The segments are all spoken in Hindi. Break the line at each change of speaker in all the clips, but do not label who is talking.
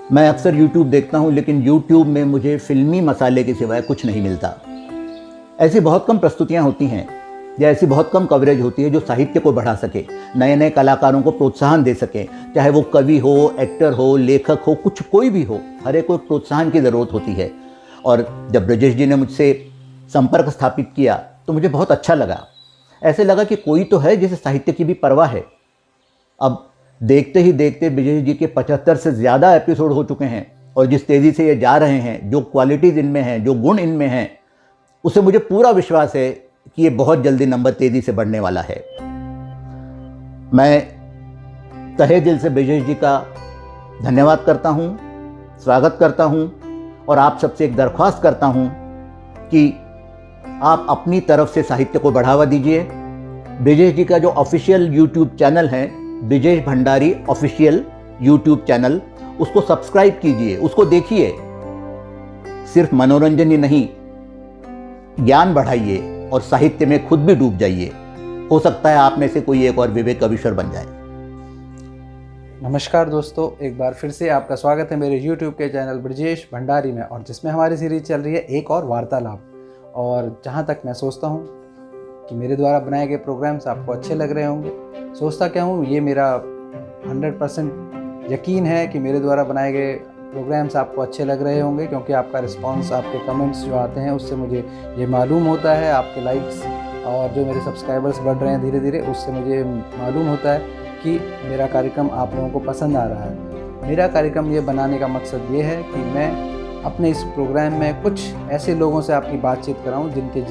मैं अक्सर YouTube देखता हूँ, लेकिन YouTube में मुझे फिल्मी मसाले के सिवाय कुछ नहीं मिलता। ऐसी बहुत कम प्रस्तुतियाँ होती हैं या ऐसी बहुत कम कवरेज होती है जो साहित्य को बढ़ा सके, नए नए कलाकारों को प्रोत्साहन दे सके, चाहे वो कवि हो, एक्टर हो, लेखक हो, कुछ कोई भी हो, हर एक को प्रोत्साहन की ज़रूरत होती है। और जब ब्रजेश जी ने मुझसे संपर्क स्थापित किया तो मुझे बहुत अच्छा लगा। ऐसे लगा कि कोई तो है जिसे साहित्य की भी परवाह है। अब देखते ही देखते ब्रजेश जी के 75 से ज़्यादा एपिसोड हो चुके हैं और जिस तेज़ी से ये जा रहे हैं, जो क्वालिटीज़ इनमें हैं, जो गुण इनमें हैं, उससे मुझे पूरा विश्वास है कि ये बहुत जल्दी नंबर तेज़ी से बढ़ने वाला है। मैं तहे दिल से ब्रजेश जी का धन्यवाद करता हूँ, स्वागत करता हूँ और आप सबसे एक दरख्वास्त करता हूँ कि आप अपनी तरफ से साहित्य को बढ़ावा दीजिए। ब्रजेश जी का जो ऑफिशियल यूट्यूब चैनल है, Brajesh Bhandari official YouTube channel, उसको सब्सक्राइब कीजिए, उसको देखिए। सिर्फ मनोरंजन ही नहीं, ज्ञान बढ़ाइए और साहित्य में खुद भी डूब जाइए। हो सकता है आप में से कोई एक और विवेक कविश्वर बन जाए।
नमस्कार दोस्तों, एक बार फिर से आपका स्वागत है मेरे YouTube के चैनल ब्रजेश भंडारी में, और जिसमें हमारी सीरीज चल रही है एक और वार्तालाप। और जहाँ तक मैं सोचता हूँ कि मेरे द्वारा बनाए गए प्रोग्राम्स आपको अच्छे लग रहे होंगे। सोचता क्या हूँ, ये मेरा 100% यकीन है कि मेरे द्वारा बनाए गए प्रोग्राम्स आपको अच्छे लग रहे होंगे, क्योंकि आपका रिस्पांस, आपके कमेंट्स जो आते हैं उससे मुझे ये मालूम होता है। आपके लाइक्स और जो मेरे सब्सक्राइबर्स बढ़ रहे हैं धीरे धीरे, उससे मुझे मालूम होता है कि मेरा कार्यक्रम आप लोगों को पसंद आ रहा है। मेरा कार्यक्रम ये बनाने का मकसद ये है कि मैं अपने इस प्रोग्राम में कुछ ऐसे लोगों से आपकी बातचीत कराऊं जिनके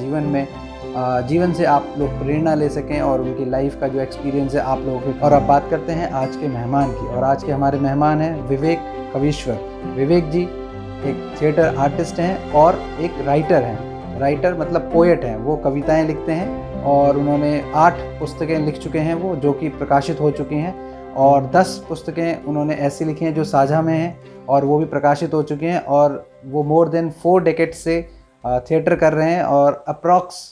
जीवन से आप लोग प्रेरणा ले सकें और उनकी लाइफ का जो एक्सपीरियंस है आप लोगों के। और अब बात करते हैं आज के मेहमान की, और आज के हमारे मेहमान हैं विवेक कविश्वर। विवेक जी एक थिएटर आर्टिस्ट हैं और एक राइटर हैं। राइटर मतलब पोएट हैं, वो कविताएं लिखते हैं और उन्होंने 8 पुस्तकें लिख चुके हैं वो, जो कि प्रकाशित हो चुकी हैं, और 10 पुस्तकें उन्होंने ऐसी लिखी हैं जो साझा में हैं और वो भी प्रकाशित हो चुकी हैं। और वो मोर देन 4 डेकेड से थिएटर कर रहे हैं और अप्रॉक्स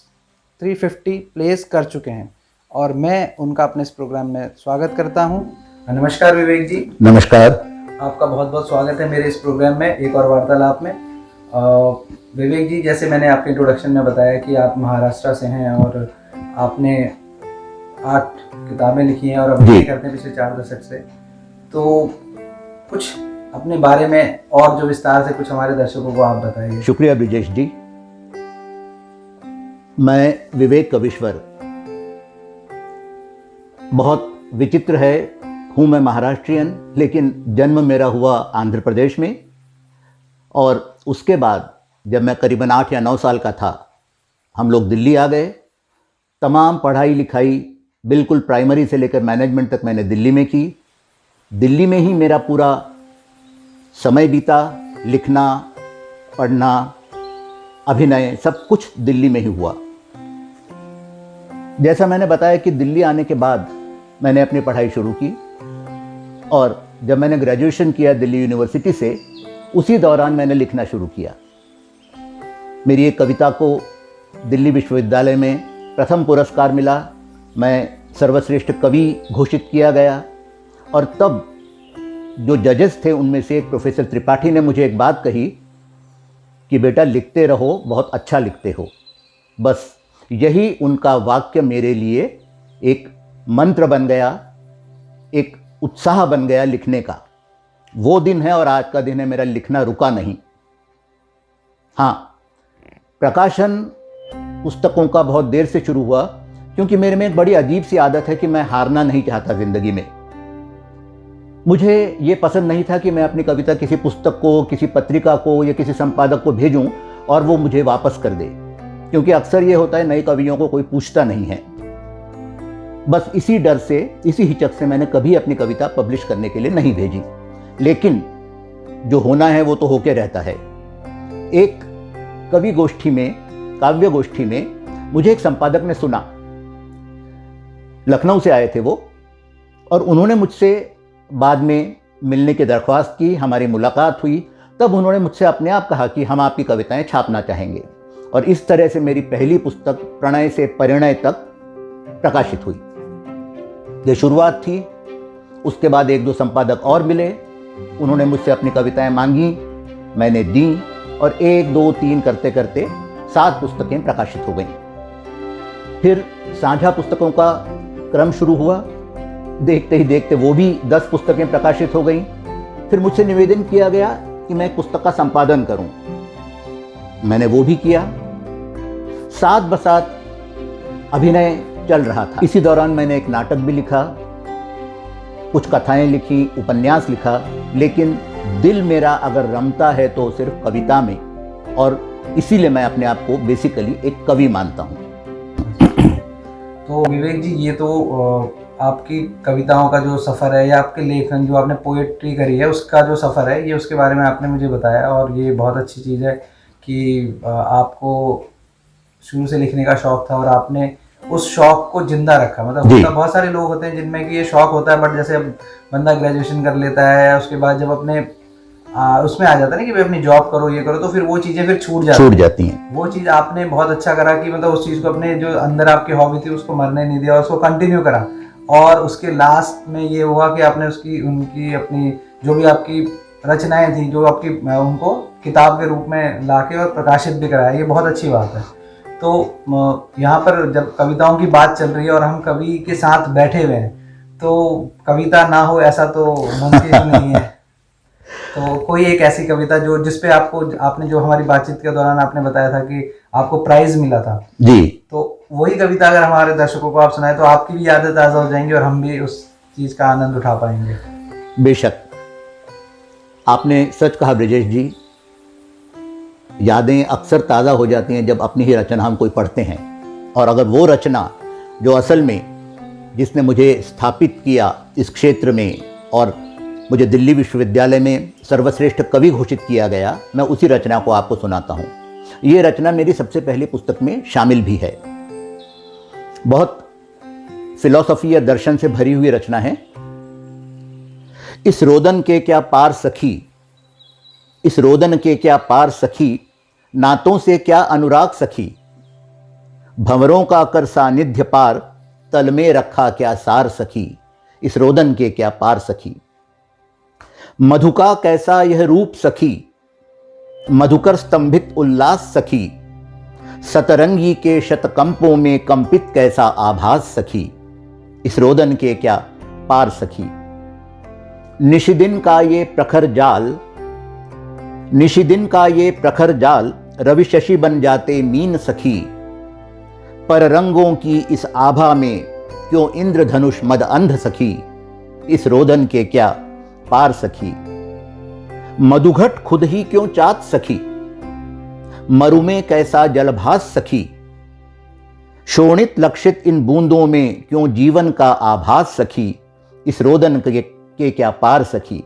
350 प्लेस कर चुके हैं, और मैं उनका अपने इस प्रोग्राम में स्वागत करता हूं। नमस्कार विवेक जी।
नमस्कार।
आपका बहुत बहुत स्वागत है मेरे इस प्रोग्राम में, एक और वार्तालाप में। विवेक जी, जैसे मैंने आपके इंट्रोडक्शन में बताया कि आप महाराष्ट्र से हैं और आपने 8 किताबें लिखी हैं और अभिनय करते हैं पिछले 4 दशक से, तो कुछ अपने बारे में और जो विस्तार से कुछ हमारे दर्शकों को आप बताइए।
शुक्रिया ब्रजेश जी। मैं विवेक कविश्वर, बहुत विचित्र है, हूँ मैं महाराष्ट्रियन, लेकिन जन्म मेरा हुआ आंध्र प्रदेश में। और उसके बाद जब मैं करीबन 8 या 9 साल का था, हम लोग दिल्ली आ गए। तमाम पढ़ाई लिखाई बिल्कुल प्राइमरी से लेकर मैनेजमेंट तक मैंने दिल्ली में की। दिल्ली में ही मेरा पूरा समय बीता, लिखना, पढ़ना, अभिनय, सब कुछ दिल्ली में ही हुआ। जैसा मैंने बताया कि दिल्ली आने के बाद मैंने अपनी पढ़ाई शुरू की, और जब मैंने ग्रेजुएशन किया दिल्ली यूनिवर्सिटी से, उसी दौरान मैंने लिखना शुरू किया। मेरी एक कविता को दिल्ली विश्वविद्यालय में प्रथम पुरस्कार मिला, मैं सर्वश्रेष्ठ कवि घोषित किया गया। और तब जो जजेस थे उनमें से एक प्रोफेसर त्रिपाठी ने मुझे एक बात कही कि बेटा लिखते रहो, बहुत अच्छा लिखते हो। बस यही उनका वाक्य मेरे लिए एक मंत्र बन गया, एक उत्साह बन गया लिखने का। वो दिन है और आज का दिन है, मेरा लिखना रुका नहीं। हाँ, प्रकाशन पुस्तकों का बहुत देर से शुरू हुआ, क्योंकि मेरे में एक बड़ी अजीब सी आदत है कि मैं हारना नहीं चाहता ज़िंदगी में। मुझे ये पसंद नहीं था कि मैं अपनी कविता किसी पुस्तक को, किसी पत्रिका को या किसी संपादक को भेजूं और वो मुझे वापस कर दे, क्योंकि अक्सर ये होता है नए कवियों को कोई पूछता नहीं है। बस इसी डर से, इसी हिचक से मैंने कभी अपनी कविता पब्लिश करने के लिए नहीं भेजी। लेकिन जो होना है वो तो होके रहता है। एक कवि गोष्ठी में, काव्य गोष्ठी में मुझे एक संपादक ने सुना, लखनऊ से आए थे वो, और उन्होंने मुझसे बाद में मिलने की दरख्वास्त की। हमारी मुलाकात हुई, तब उन्होंने मुझसे अपने आप कहा कि हम आपकी कविताएं छापना चाहेंगे। और इस तरह से मेरी पहली पुस्तक प्रणय से परिणय तक प्रकाशित हुई। ये शुरुआत थी। उसके बाद 1-2 संपादक और मिले, उन्होंने मुझसे अपनी कविताएं मांगी, मैंने दी और 1, 2, 3 करते करते 7 पुस्तकें प्रकाशित हो गईं। फिर साझा पुस्तकों का क्रम शुरू हुआ। देखते ही देखते वो भी 10 पुस्तकें प्रकाशित हो गईं। फिर मुझसे निवेदन किया गया कि मैं एक पुस्तक का संपादन करूं। मैंने वो भी किया। साथ बसात अभिनय चल रहा था। इसी दौरान मैंने एक नाटक भी लिखा, कुछ कथाएं लिखी, उपन्यास लिखा, लेकिन दिल मेरा अगर रमता है तो सिर्फ कविता में, और इसीलिए मैं अपने आप को बेसिकली एक कवि मानता हूँ।
तो विवेक जी, ये तो आपकी कविताओं का जो सफ़र है या आपके लेखन जो आपने पोएट्री करी है उसका जो सफ़र है, ये उसके बारे में आपने मुझे बताया, और ये बहुत अच्छी चीज़ है कि आपको शुरू से लिखने का शौक़ था और आपने उस शौक़ को जिंदा रखा। मतलब बहुत सारे लोग होते हैं जिनमें कि ये शौक़ होता है, बट जैसे अब बंदा ग्रेजुएशन कर लेता है, उसके बाद जब अपने उसमें आ जाता है ना कि भाई अपनी जॉब करो, ये करो, तो फिर वो चीज़ें फिर छूट जाती हैं। वो चीज़ आपने बहुत अच्छा करा कि मतलब उस चीज़ को अपने जो अंदर आपकी हॉबी थी उसको मरने नहीं दिया, उसको कंटिन्यू करा, और उसके लास्ट में ये हुआ कि आपने उनकी अपनी जो भी आपकी रचनाएं थी, जो आपकी उनको किताब के रूप में लाके और प्रकाशित भी कराया। ये बहुत अच्छी बात है। तो यहाँ पर जब कविताओं की बात चल रही है और हम कवि के साथ बैठे हुए हैं, तो कविता ना हो ऐसा तो मुमकिन नहीं है। तो कोई एक ऐसी कविता जो जिसपे आपने जो हमारी बातचीत के दौरान आपने बताया था कि आपको प्राइज मिला था
जी,
तो वही कविता अगर हमारे दर्शकों को आप सुनाए तो आपकी भी यादें ताज़ा हो जाएंगी और हम भी उस चीज़ का आनंद उठा पाएंगे।
बेशक, आपने सच कहा ब्रजेश जी। यादें अक्सर ताज़ा हो जाती हैं जब अपनी ही रचना हम कोई पढ़ते हैं, और अगर वो रचना जो असल में जिसने मुझे स्थापित किया इस क्षेत्र में और मुझे दिल्ली विश्वविद्यालय में सर्वश्रेष्ठ कवि घोषित किया गया, मैं उसी रचना को आपको सुनाता हूँ। ये रचना मेरी सबसे पहली पुस्तक में शामिल भी है। बहुत फिलॉसफी या दर्शन से भरी हुई रचना है। इस रोदन के क्या पार सखी, इस रोदन के क्या पार सखी, नातों से क्या अनुराग सखी, भंवरों का कर सानिध्य पार, तल में रखा क्या सार सखी, इस रोदन के क्या पार सखी। मधु का कैसा यह रूप सखी, मधुकर स्तंभित उल्लास सखी, सतरंगी के शतकंपों में कंपित कैसा आभास सखी, इस रोदन के क्या पार सखी। निशिदिन का ये प्रखर जाल, निशिदिन का ये प्रखर जाल, रवि शशि बन जाते मीन सखी, पर रंगों की इस आभा में क्यों इंद्रधनुष मद अंध सखी, इस रोदन के क्या पार सखी। मधुघट खुद ही क्यों चात सखी, मरु में कैसा जलभास सखी, शोणित लक्षित इन बूंदों में क्यों जीवन का आभास सखी, इस रोदन के क्या पार सखी।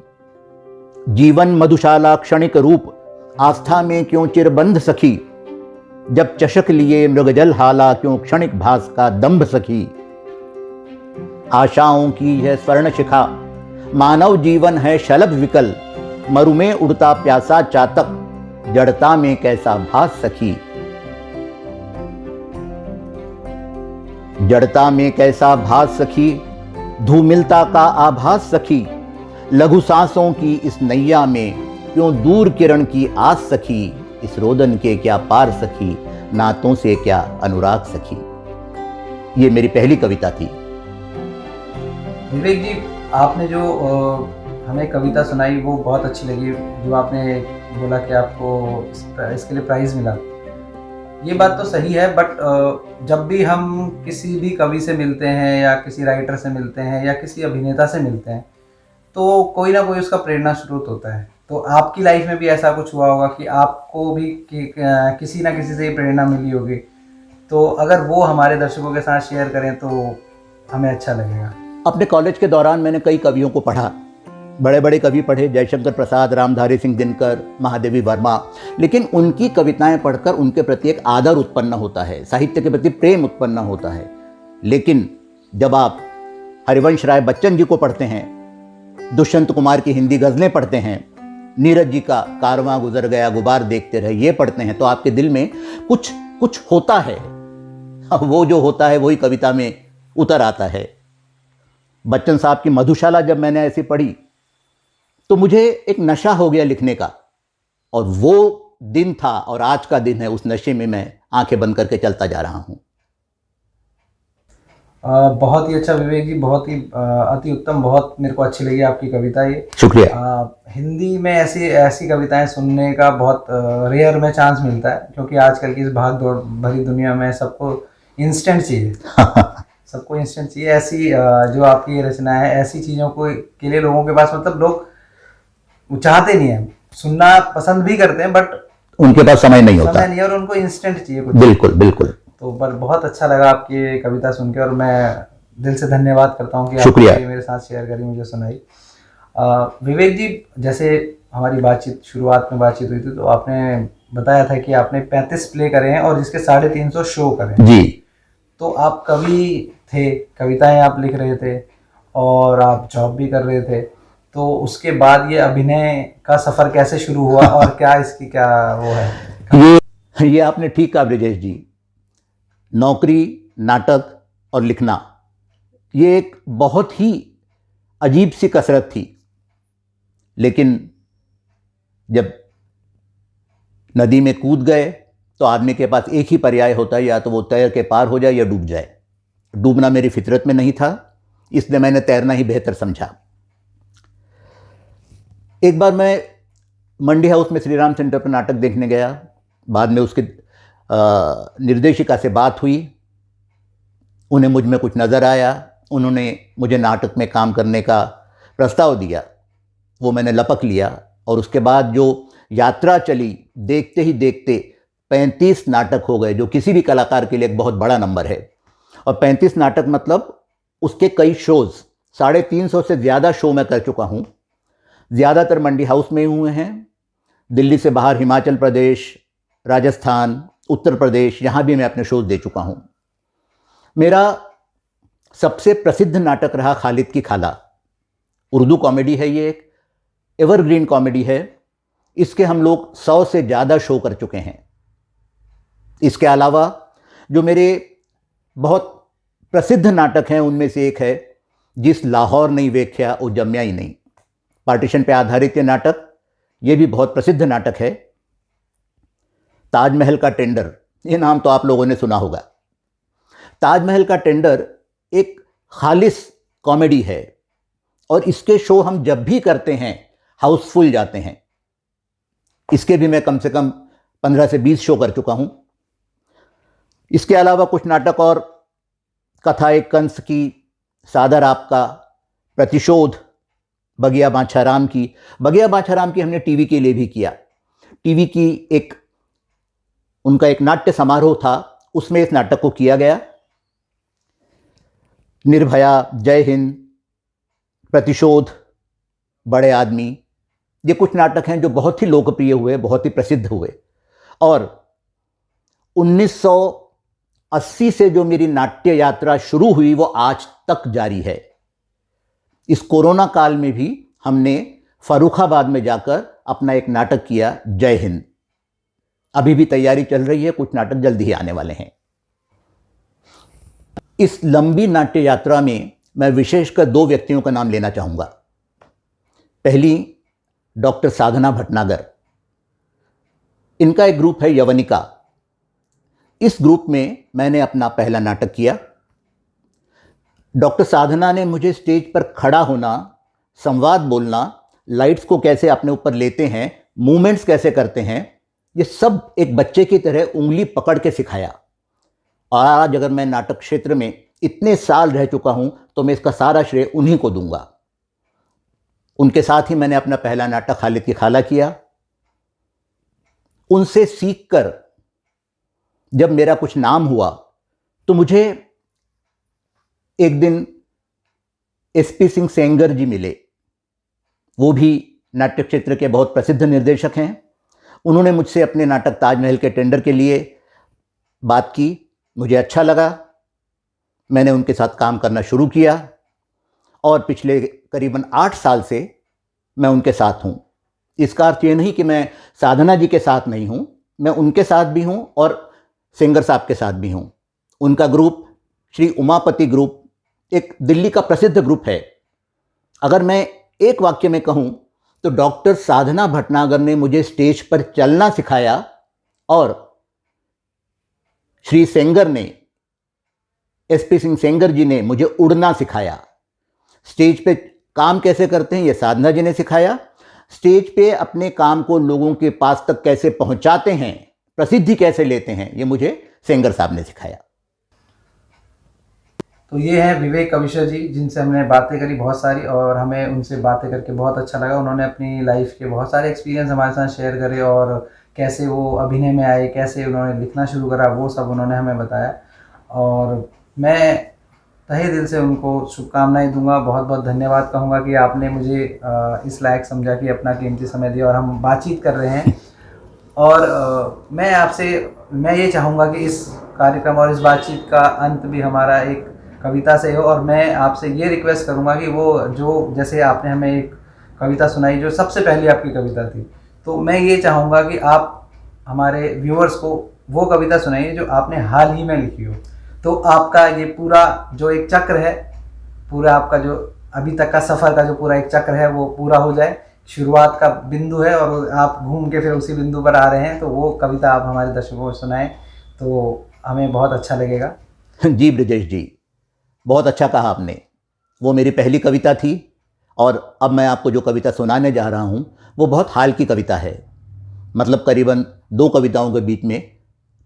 जीवन मधुशाला क्षणिक रूप, आस्था में क्यों चिरबंध सखी, जब चषक लिए मृगजल हाला क्यों क्षणिक भास का दंभ सखी। आशाओं की यह स्वर्ण शिखा, मानव जीवन है शलभ विकल, मरु में उड़ता प्यासा चातक, जड़ता में कैसा भास सखी। जड़ता में कैसा भास सखी, धूमिलता का आभास सखी, लघु सांसों की इस नैया में क्यों दूर किरण की आस सखी, इस रोदन के क्या पार सखी, नातों से क्या अनुराग सखी। ये मेरी पहली कविता थी।
विवेक जी, आपने जो हमें कविता सुनाई वो बहुत अच्छी लगी। जो आपने बोला कि आपको इसके लिए प्राइज़ मिला, ये बात तो सही है, बट जब भी हम किसी भी कवि से मिलते हैं या किसी राइटर से मिलते हैं या किसी अभिनेता से मिलते हैं तो कोई ना कोई उसका प्रेरणा स्रोत होता है। तो आपकी लाइफ में भी ऐसा कुछ हुआ होगा कि आपको भी किसी ना किसी से प्रेरणा मिली होगी, तो अगर वो हमारे दर्शकों के साथ शेयर करें तो हमें अच्छा लगेगा।
अपने कॉलेज के दौरान मैंने कई कवियों को पढ़ा, बड़े बड़े कवि पढ़े, जयशंकर प्रसाद, रामधारी सिंह दिनकर, महादेवी वर्मा, लेकिन उनकी कविताएं पढ़कर उनके प्रति एक आदर उत्पन्न होता है, साहित्य के प्रति प्रेम उत्पन्न होता है। लेकिन जब आप हरिवंश राय बच्चन जी को पढ़ते हैं, दुष्यंत कुमार की हिंदी गज़लें पढ़ते हैं, नीरज जी का कारवां गुजर गया गुबार देखते रहे ये पढ़ते हैं, तो आपके दिल में कुछ होता है। वो जो होता है वही कविता में उतर आता है। बच्चन साहब की मधुशाला जब मैंने ऐसी पढ़ी तो मुझे एक नशा हो गया लिखने का, और वो दिन था और आज का दिन है, उस नशे में मैं आंखें बंद करके चलता जा रहा हूँ।
बहुत ही अच्छा विवेक जी, बहुत ही अति उत्तम, बहुत मेरे को अच्छी लगी आपकी कविता ये।
शुक्रिया।
हिंदी में ऐसी ऐसी कविताएं सुनने का बहुत रेयर में चांस मिलता है, क्योंकि आजकल की इस भाग दौड़ भरी दुनिया में सबको इंस्टेंट चाहिए। सबको इंस्टेंट चाहिए। ऐसी जो आपकी ये रचना है, ऐसी चीज़ों को के लिए लोगों के पास, मतलब लोग चाहते नहीं है, सुनना पसंद भी करते हैं, बट
उनके पास समय नहीं होता,
समय नहीं है, और उनको इंस्टेंट चाहिए कुछ।
बिल्कुल बिल्कुल।
तो पर बहुत अच्छा लगा आपकी ये कविता सुन के, और मैं दिल से धन्यवाद करता हूँ कि
शुक्रिया।
आपने मेरे साथ शेयर करी, मुझे सुनाई। विवेक जी, जैसे हमारी बातचीत शुरुआत में बातचीत हुई थी, तो आपने बताया था कि आपने 35 प्ले करे हैं और जिसके 350 शो करे हैं।
जी।
तो आप कवि थे, कविताएं आप लिख रहे थे और आप जॉब भी कर रहे थे, तो उसके बाद ये अभिनय का सफ़र कैसे शुरू हुआ और क्या इसकी क्या वो है?
ये आपने ठीक कहा ब्रिजेश जी। नौकरी, नाटक और लिखना, ये एक बहुत ही अजीब सी कसरत थी, लेकिन जब नदी में कूद गए तो आदमी के पास एक ही पर्याय होता है, या तो वो तैर के पार हो जाए या डूब जाए। डूबना मेरी फितरत में नहीं था, इसलिए मैंने तैरना ही बेहतर समझा। एक बार मैं मंडी हाउस में श्री राम सेंटर पर नाटक देखने गया। बाद में उसके निर्देशिका से बात हुई, उन्हें मुझ में कुछ नज़र आया, उन्होंने मुझे नाटक में काम करने का प्रस्ताव दिया। वो मैंने लपक लिया, और उसके बाद जो यात्रा चली, देखते ही देखते 35 नाटक हो गए, जो किसी भी कलाकार के लिए एक बहुत बड़ा नंबर है। और 35 नाटक मतलब उसके कई शोज़, 350 से ज़्यादा शो मैं कर चुका हूँ। ज़्यादातर मंडी हाउस में हुए हैं। दिल्ली से बाहर हिमाचल प्रदेश, राजस्थान, उत्तर प्रदेश, यहाँ भी मैं अपने शोज़ दे चुका हूँ। मेरा सबसे प्रसिद्ध नाटक रहा खालिद की खाला। उर्दू कॉमेडी है, ये एक एवरग्रीन कॉमेडी है। इसके हम लोग 100 से ज़्यादा शो कर चुके हैं। इसके अलावा जो मेरे बहुत प्रसिद्ध नाटक हैं, उनमें से एक है जिस लाहौर नहीं वेख्या वो जम्या ही नहीं। पार्टीशन पे आधारित ये नाटक, ये भी बहुत प्रसिद्ध नाटक है। ताजमहल का टेंडर, ये नाम तो आप लोगों ने सुना होगा। ताजमहल का टेंडर एक खालिस कॉमेडी है, और इसके शो हम जब भी करते हैं हाउसफुल जाते हैं। इसके भी मैं कम से कम 15 से 20 शो कर चुका हूँ। इसके अलावा कुछ नाटक और, कथा एक कंस की, सादर आपका, प्रतिशोध, बगिया बाछाराम की। बगिया बाछाराम की हमने टीवी के लिए भी किया। टीवी की उनका एक नाट्य समारोह था, उसमें इस नाटक को किया गया। निर्भया, जय हिंद, प्रतिशोध, बड़े आदमी, ये कुछ नाटक हैं जो बहुत ही लोकप्रिय हुए, बहुत ही प्रसिद्ध हुए। और 1980 से जो मेरी नाट्य यात्रा शुरू हुई वो आज तक जारी है। इस कोरोना काल में भी हमने फर्रुखाबाद में जाकर अपना एक नाटक किया, जय हिंद। अभी भी तैयारी चल रही है, कुछ नाटक जल्दी ही आने वाले हैं। इस लंबी नाट्य यात्रा में मैं विशेषकर 2 व्यक्तियों का नाम लेना चाहूँगा। पहली डॉक्टर साधना भटनागर। इनका एक ग्रुप है यवनिका। इस ग्रुप में मैंने अपना पहला नाटक किया। डॉक्टर साधना ने मुझे स्टेज पर खड़ा होना, संवाद बोलना, लाइट्स को कैसे अपने ऊपर लेते हैं, मूवमेंट्स कैसे करते हैं, ये सब एक बच्चे की तरह उंगली पकड़ के सिखाया। और आज अगर मैं नाटक क्षेत्र में इतने साल रह चुका हूँ तो मैं इसका सारा श्रेय उन्हीं को दूंगा। उनके साथ ही मैंने अपना पहला नाटक खालिद की खाला किया। उनसे सीखकर जब मेरा कुछ नाम हुआ तो मुझे एक दिन एसपी सिंह सेंगर जी मिले। वो भी नाट्य क्षेत्र के बहुत प्रसिद्ध निर्देशक हैं। उन्होंने मुझसे अपने नाटक ताजमहल के टेंडर के लिए बात की। मुझे अच्छा लगा, मैंने उनके साथ काम करना शुरू किया और पिछले करीबन 8 साल से मैं उनके साथ हूँ। इसका अर्थ ये नहीं कि मैं साधना जी के साथ नहीं हूँ, मैं उनके साथ भी हूँ और सिंगर साहब के साथ भी हूँ। उनका ग्रुप श्री उमापति ग्रुप एक दिल्ली का प्रसिद्ध ग्रुप है। अगर मैं एक वाक्य में कहूँ तो डॉक्टर साधना भटनागर ने मुझे स्टेज पर चलना सिखाया और श्री सेंगर ने, एसपी सिंह सेंगर जी ने मुझे उड़ना सिखाया। स्टेज पे काम कैसे करते हैं ये साधना जी ने सिखाया। स्टेज पे अपने काम को लोगों के पास तक कैसे पहुंचाते हैं, प्रसिद्धि कैसे लेते हैं, ये मुझे सेंगर साहब ने सिखाया।
तो ये हैं विवेक कविश्वर जी, जिनसे हमने बातें करी बहुत सारी और हमें उनसे बातें करके बहुत अच्छा लगा। उन्होंने अपनी लाइफ के बहुत सारे एक्सपीरियंस हमारे साथ शेयर करे और कैसे वो अभिनय में आए, कैसे उन्होंने लिखना शुरू करा, वो सब उन्होंने हमें बताया। और मैं तहे दिल से उनको शुभकामनाएं दूंगा, बहुत बहुत धन्यवाद कहूँगा कि आपने मुझे इस लायक समझा कि अपना कीमती समय दिया और हम बातचीत कर रहे हैं। और मैं ये चाहूँगा कि इस कार्यक्रम और इस बातचीत का अंत भी हमारा एक कविता से हो। और मैं आपसे ये रिक्वेस्ट करूँगा कि वो जो जैसे आपने हमें एक कविता सुनाई जो सबसे पहली आपकी कविता थी, तो मैं ये चाहूँगा कि आप हमारे व्यूअर्स को वो कविता सुनाइए जो आपने हाल ही में लिखी हो। तो आपका ये पूरा जो एक चक्र है, पूरा आपका जो अभी तक का सफ़र का जो पूरा एक चक्र है वो पूरा हो जाए। शुरुआत का बिंदु है और आप घूम के फिर उसी बिंदु पर आ रहे हैं, तो वो कविता आप हमारे दर्शकों को सुनाएं तो हमें बहुत अच्छा लगेगा।
जी ब्रजेश जी, बहुत अच्छा कहा आपने। वो मेरी पहली कविता थी और अब मैं आपको जो कविता सुनाने जा रहा हूँ वो बहुत हाल की कविता है। मतलब करीबन 2 कविताओं के बीच में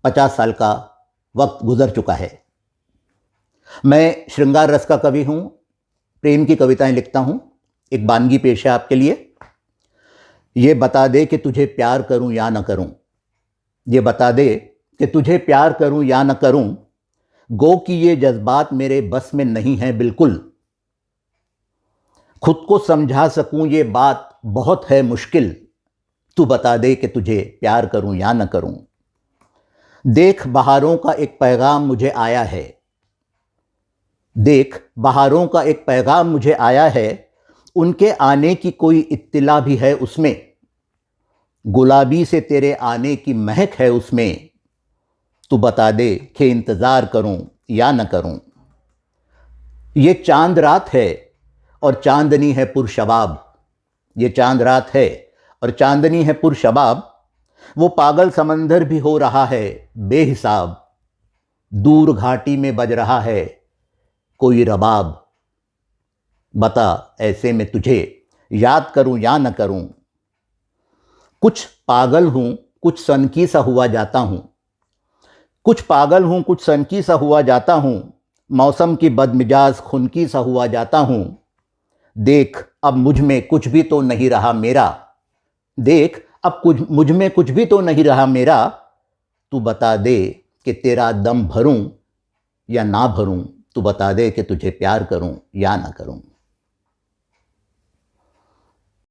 50 साल का वक्त गुजर चुका है। मैं श्रृंगार रस का कवि हूँ, प्रेम की कविताएं लिखता हूँ। एक वानगी पेश है आपके लिए। ये बता दे कि तुझे प्यार करूँ या न करूँ, ये बता दे कि तुझे प्यार करूँ या न करूँ, गो कि ये जज्बात मेरे बस में नहीं है बिल्कुल। खुद को समझा सकूं ये बात बहुत है मुश्किल, तू बता दे कि तुझे प्यार करूं या न करूं। देख बहारों का एक पैगाम मुझे आया है, देख बहारों का एक पैगाम मुझे आया है, उनके आने की कोई इत्तिला भी है उसमें, गुलाबी से तेरे आने की महक है उसमें, तू बता दे कि इंतज़ार करूं या न करूं। ये चांद रात है और चांदनी है पुरशबाब, ये चांद रात है और चांदनी है पुरशबाब, वो पागल समंदर भी हो रहा है बेहिसाब, दूर घाटी में बज रहा है कोई रबाब, बता ऐसे में तुझे याद करूं या न करूं। कुछ पागल हूं कुछ सनकी सा हुआ जाता हूं, कुछ पागल हूं कुछ सनकी सा हुआ जाता हूं, मौसम की बदमिजाज खुनकी सा हुआ जाता हूं। देख अब मुझ में कुछ भी तो नहीं रहा मेरा, देख अब कुछ मुझ में कुछ भी तो नहीं रहा मेरा, तू बता दे कि तेरा दम भरूं या ना भरूं, तू बता दे कि तुझे प्यार करूं या ना करूं।